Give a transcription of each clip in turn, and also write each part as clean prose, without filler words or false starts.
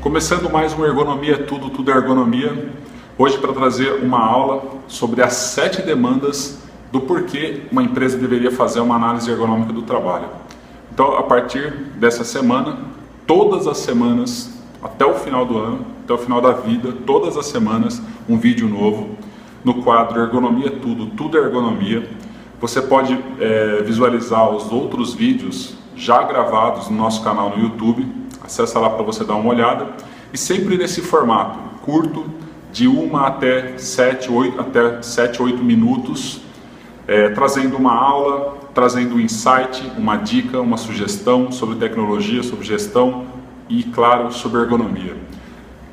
Começando mais um Ergonomia Tudo, Tudo é Ergonomia. Hoje para trazer uma aula sobre as 7 demandas do porquê uma empresa deveria fazer uma análise ergonômica do trabalho. Então, a partir dessa semana, todas as semanas, até o final do ano, até o final da vida, todas as semanas, um vídeo novo no quadro Ergonomia Tudo, Tudo é Ergonomia. Você pode visualizar os outros vídeos já gravados no nosso canal no YouTube. Acessa lá para você dar uma olhada. E sempre nesse formato curto, de 1 até 7, 8 minutos, trazendo uma aula, trazendo um insight, uma dica, uma sugestão sobre tecnologia, sobre gestão e, claro, sobre ergonomia.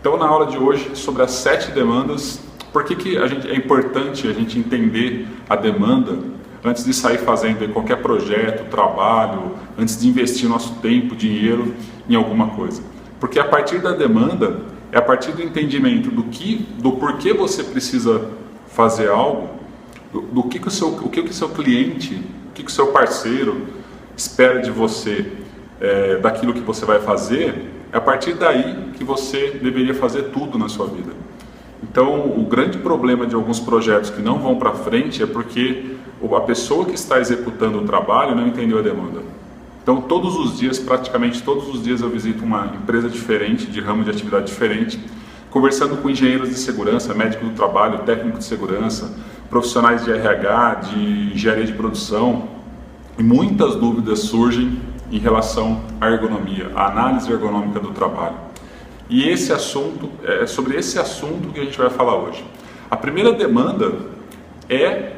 Então, na aula de hoje, sobre as 7 demandas, por que é importante a gente entender a demanda antes de sair fazendo qualquer projeto, trabalho, antes de investir nosso tempo, dinheiro em alguma coisa. Porque a partir da demanda, é a partir do entendimento do porquê você precisa fazer algo, o que o seu cliente, o que o seu parceiro espera de você, daquilo que você vai fazer, é a partir daí que você deveria fazer tudo na sua vida. Então, o grande problema de alguns projetos que não vão para frente é porque a pessoa que está executando o trabalho não entendeu a demanda. Então, todos os dias, praticamente todos os dias, eu visito uma empresa diferente, de ramo de atividade diferente, conversando com engenheiros de segurança, médico do trabalho, técnico de segurança, profissionais de RH, de engenharia de produção, e muitas dúvidas surgem em relação à ergonomia, à análise ergonômica do trabalho. E esse assunto, é sobre esse assunto que a gente vai falar hoje. A primeira demanda é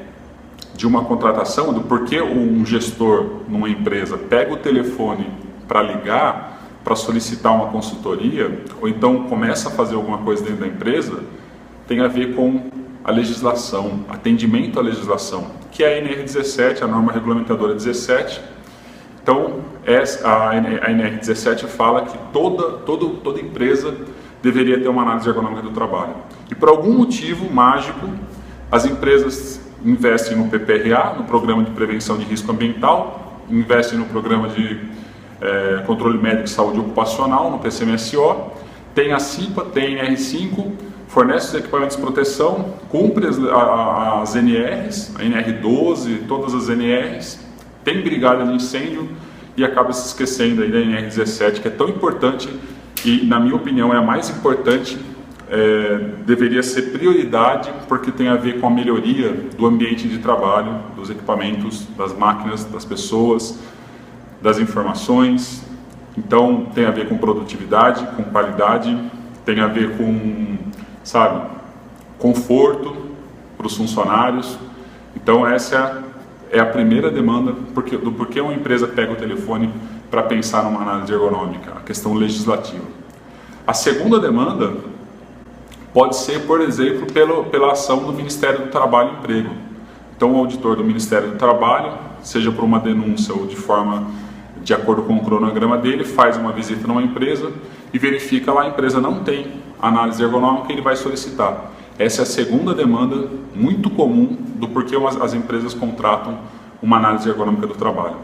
de uma contratação, do porquê um gestor numa empresa pega o telefone para ligar, para solicitar uma consultoria, ou então começa a fazer alguma coisa dentro da empresa, tem a ver com a legislação, atendimento à legislação, que é a NR17, a norma regulamentadora 17. Então, a NR17 fala que toda empresa deveria ter uma análise ergonômica do trabalho. E por algum motivo mágico, as empresas investem no PPRA, no Programa de Prevenção de Risco Ambiental, investem no Programa de Controle Médico de Saúde Ocupacional, no PCMSO, tem a CIPA, tem a NR5, fornece os equipamentos de proteção, cumpre as NRs, a NR12, todas as NRs, tem brigada de incêndio e acaba se esquecendo aí da NR17, que é tão importante e, na minha opinião, é a mais importante. Deveria ser prioridade porque tem a ver com a melhoria do ambiente de trabalho, dos equipamentos, das máquinas, das pessoas, das informações. Então tem a ver com produtividade, com qualidade, tem a ver com, conforto para os funcionários. Então essa é a primeira demanda do porquê uma empresa pega o telefone para pensar numa análise ergonômica, a questão legislativa. A segunda demanda pode ser, por exemplo, pela ação do Ministério do Trabalho e Emprego. Então, o auditor do Ministério do Trabalho, seja por uma denúncia ou de acordo com o cronograma dele, faz uma visita numa empresa e verifica lá a empresa não tem análise ergonômica e ele vai solicitar. Essa é a segunda demanda muito comum do porquê as empresas contratam uma análise ergonômica do trabalho.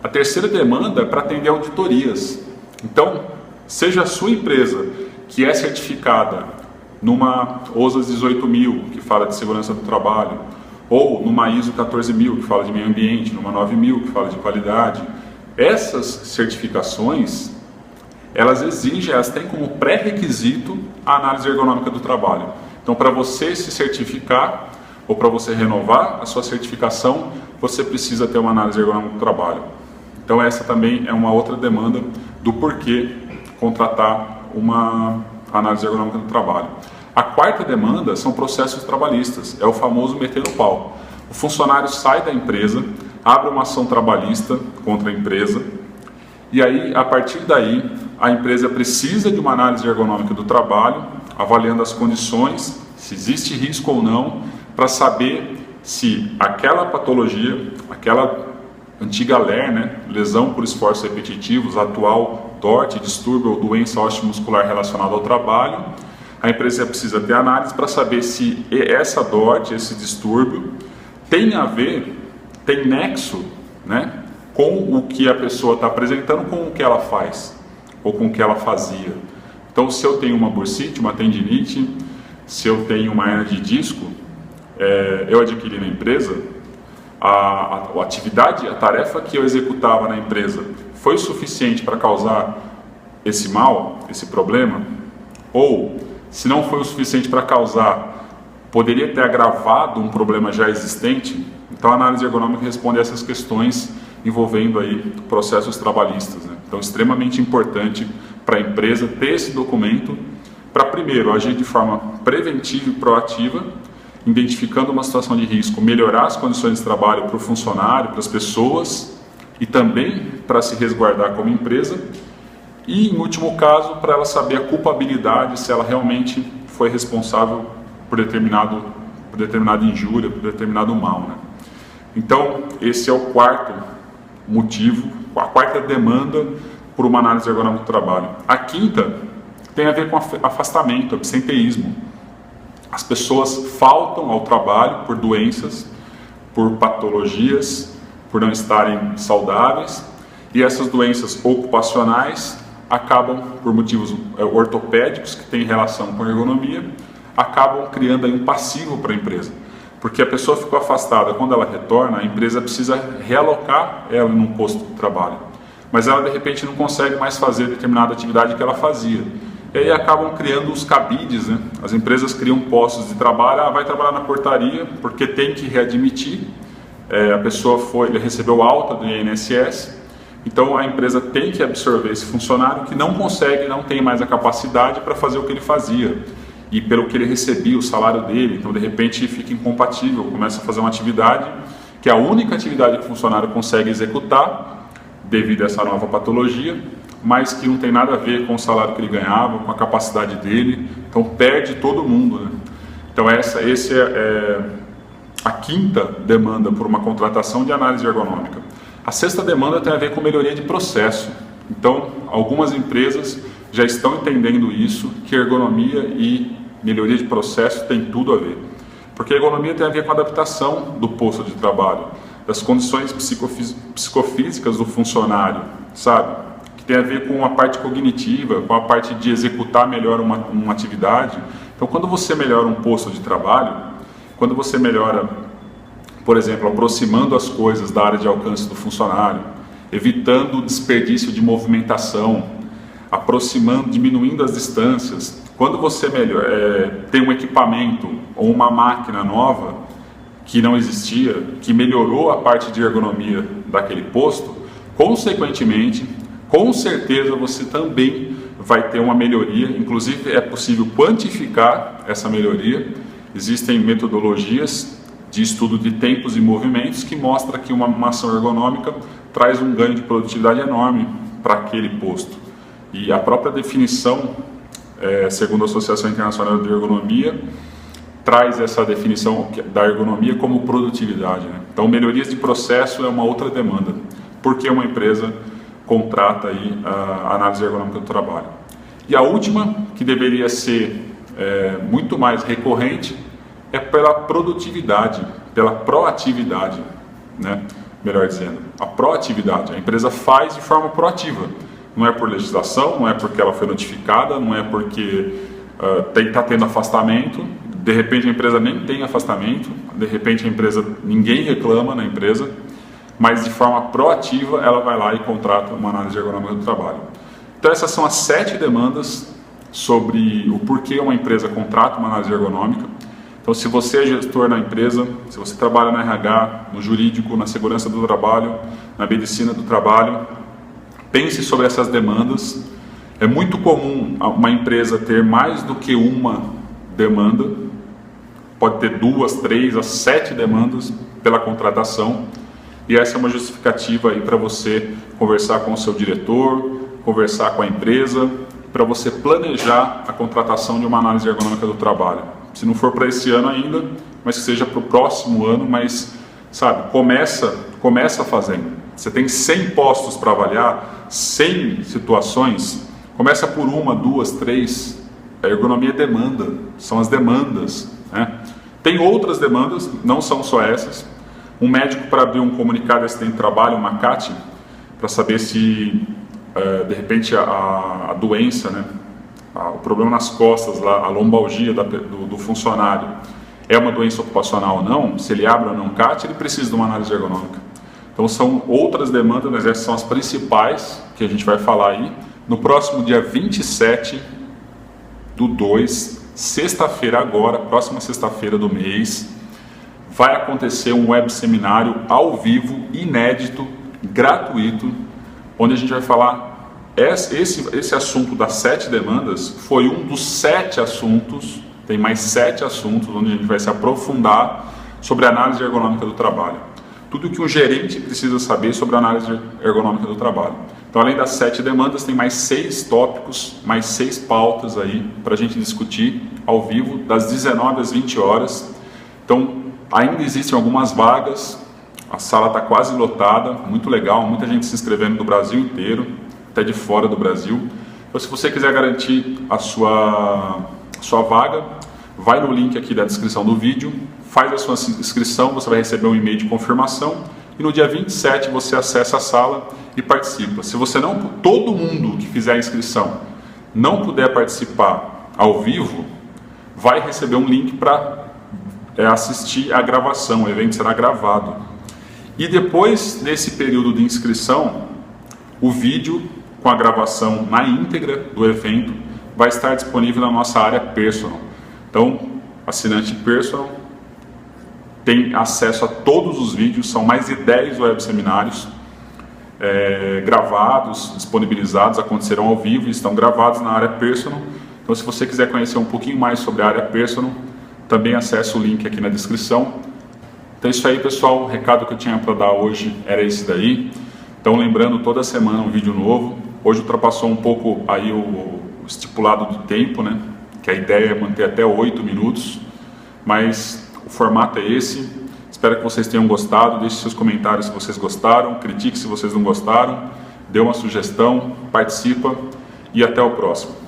A terceira demanda é para atender auditorias. Então, seja a sua empresa que é certificada numa OSAS 18000, que fala de segurança do trabalho, ou numa ISO 14000, que fala de meio ambiente, numa 9000, que fala de qualidade. Essas certificações, elas têm como pré-requisito a análise ergonômica do trabalho. Então, para você se certificar, ou para você renovar a sua certificação, você precisa ter uma análise ergonômica do trabalho. Então, essa também é uma outra demanda do porquê contratar uma análise ergonômica do trabalho. A quarta demanda são processos trabalhistas, é o famoso meter no pau. O funcionário sai da empresa, abre uma ação trabalhista contra a empresa, e aí, a partir daí, a empresa precisa de uma análise ergonômica do trabalho, avaliando as condições, se existe risco ou não, para saber se aquela patologia, aquela antiga LER, lesão por esforços repetitivos, atual DORT, distúrbio ou doença osteomuscular relacionada ao trabalho, a empresa precisa ter análise para saber se essa DORT, esse distúrbio, tem nexo, com o que a pessoa está apresentando, com o que ela faz, ou com o que ela fazia. Então, se eu tenho uma bursite, uma tendinite, se eu tenho uma hernia de disco, eu adquiri na empresa, a atividade, a tarefa que eu executava na empresa foi suficiente para causar esse mal, esse problema? Ou, se não foi o suficiente para causar, poderia ter agravado um problema já existente? Então, a análise ergonômica responde a essas questões envolvendo aí processos trabalhistas, né? Então, extremamente importante para a empresa ter esse documento para, primeiro, agir de forma preventiva e proativa, identificando uma situação de risco, melhorar as condições de trabalho para o funcionário, para as pessoas e também para se resguardar como empresa. E, em último caso, para ela saber a culpabilidade, se ela realmente foi responsável por determinada injúria, por determinado mal, né? Então, esse é o quarto motivo, a quarta demanda por uma análise ergonômica do trabalho. A quinta tem a ver com afastamento, absenteísmo. As pessoas faltam ao trabalho por doenças, por patologias, por não estarem saudáveis, e essas doenças ocupacionais acabam, por motivos ortopédicos que têm relação com a ergonomia, acabam criando aí um passivo para a empresa. Porque a pessoa ficou afastada, quando ela retorna, a empresa precisa realocar ela num posto de trabalho. Mas ela, de repente, não consegue mais fazer determinada atividade que ela fazia. E aí acabam criando os cabides, né? As empresas criam postos de trabalho, vai trabalhar na portaria, porque tem que readmitir. A pessoa ele recebeu alta do INSS, então a empresa tem que absorver esse funcionário que não consegue, não tem mais a capacidade para fazer o que ele fazia. E pelo que ele recebia, o salário dele, então de repente fica incompatível, começa a fazer uma atividade que é a única atividade que o funcionário consegue executar devido a essa nova patologia, mas que não tem nada a ver com o salário que ele ganhava, com a capacidade dele, então perde todo mundo, né? Então essa é a quinta demanda por uma contratação de análise ergonômica. A sexta demanda tem a ver com melhoria de processo. Então, algumas empresas já estão entendendo isso, que ergonomia e melhoria de processo tem tudo a ver. Porque a ergonomia tem a ver com a adaptação do posto de trabalho, das condições psicofísicas do funcionário, sabe? Que tem a ver com a parte cognitiva, com a parte de executar melhor uma atividade. Então, quando você melhora um posto de trabalho, quando você melhora, por exemplo, aproximando as coisas da área de alcance do funcionário, evitando o desperdício de movimentação, aproximando, diminuindo as distâncias. Quando você tem um equipamento ou uma máquina nova que não existia, que melhorou a parte de ergonomia daquele posto, consequentemente, com certeza você também vai ter uma melhoria. Inclusive é possível quantificar essa melhoria. Existem metodologias de estudo de tempos e movimentos que mostram que uma ação ergonômica traz um ganho de produtividade enorme para aquele posto. E a própria definição, segundo a Associação Internacional de Ergonomia, traz essa definição da ergonomia como produtividade, né? Então, melhorias de processo é uma outra demanda, porque uma empresa contrata aí a análise ergonômica do trabalho. E a última, que deveria ser muito mais recorrente, é pela produtividade, pela proatividade, né? Melhor dizendo, a proatividade. A empresa faz de forma proativa. Não é por legislação, não é porque ela foi notificada, não é porque está tendo afastamento. De repente a empresa nem tem afastamento, de repente a empresa, ninguém reclama na empresa, mas de forma proativa ela vai lá e contrata uma análise ergonômica do trabalho. Então essas são as 7 demandas sobre o porquê uma empresa contrata uma análise ergonômica. Então, se você é gestor na empresa, se você trabalha no RH, no jurídico, na segurança do trabalho, na medicina do trabalho, pense sobre essas demandas. É muito comum uma empresa ter mais do que uma demanda, pode ter 2, 3, 7 demandas pela contratação, e essa é uma justificativa aí para você conversar com o seu diretor, conversar com a empresa, para você planejar a contratação de uma análise ergonômica do trabalho. Se não for para esse ano ainda, mas que seja para o próximo ano, mas, sabe, começa fazendo. Você tem 100 postos para avaliar, 100 situações, começa por 1, 2, 3, a ergonomia é demanda, são as demandas, né? Tem outras demandas, não são só essas. Um médico para abrir um comunicado de acidente de trabalho, uma CAT, para saber se, de repente, a doença, né, o problema nas costas, a lombalgia do funcionário, é uma doença ocupacional ou não, se ele abre ou não CAT, ele precisa de uma análise ergonômica. Então são outras demandas, mas essas são as principais que a gente vai falar aí. No próximo dia 27/2, sexta-feira agora, próxima sexta-feira do mês, vai acontecer um web seminário ao vivo, inédito, gratuito, onde a gente vai falar, esse assunto das 7 demandas foi um dos 7 assuntos, tem mais 7 assuntos onde a gente vai se aprofundar sobre a análise ergonômica do trabalho. Tudo que um gerente precisa saber sobre a análise ergonômica do trabalho. Então, além das 7 demandas, tem mais 6 tópicos, mais 6 pautas aí para a gente discutir ao vivo, das 19 às 20 horas. Então, ainda existem algumas vagas, a sala está quase lotada, muito legal, muita gente se inscrevendo do Brasil inteiro, até de fora do Brasil. Então, se você quiser garantir a sua vaga, vai no link aqui da descrição do vídeo, faz a sua inscrição, você vai receber um e-mail de confirmação e no dia 27 você acessa a sala e participa. Se você não, todo mundo que fizer a inscrição não puder participar ao vivo, vai receber um link para assistir a gravação, o evento será gravado. E depois desse período de inscrição, o vídeo com a gravação na íntegra do evento vai estar disponível na nossa área Personal. Então, assinante Personal tem acesso a todos os vídeos, são mais de 10 web seminários gravados, disponibilizados, acontecerão ao vivo e estão gravados na área Personal. Então, se você quiser conhecer um pouquinho mais sobre a área Personal, também acesse o link aqui na descrição. Então é isso aí, pessoal, o recado que eu tinha para dar hoje era esse daí. Então, lembrando, toda semana um vídeo novo. Hoje ultrapassou um pouco aí o estipulado do tempo, né? Que a ideia é manter até 8 minutos, mas o formato é esse. Espero que vocês tenham gostado. Deixe seus comentários se vocês gostaram, critique se vocês não gostaram, dê uma sugestão, participa e até o próximo.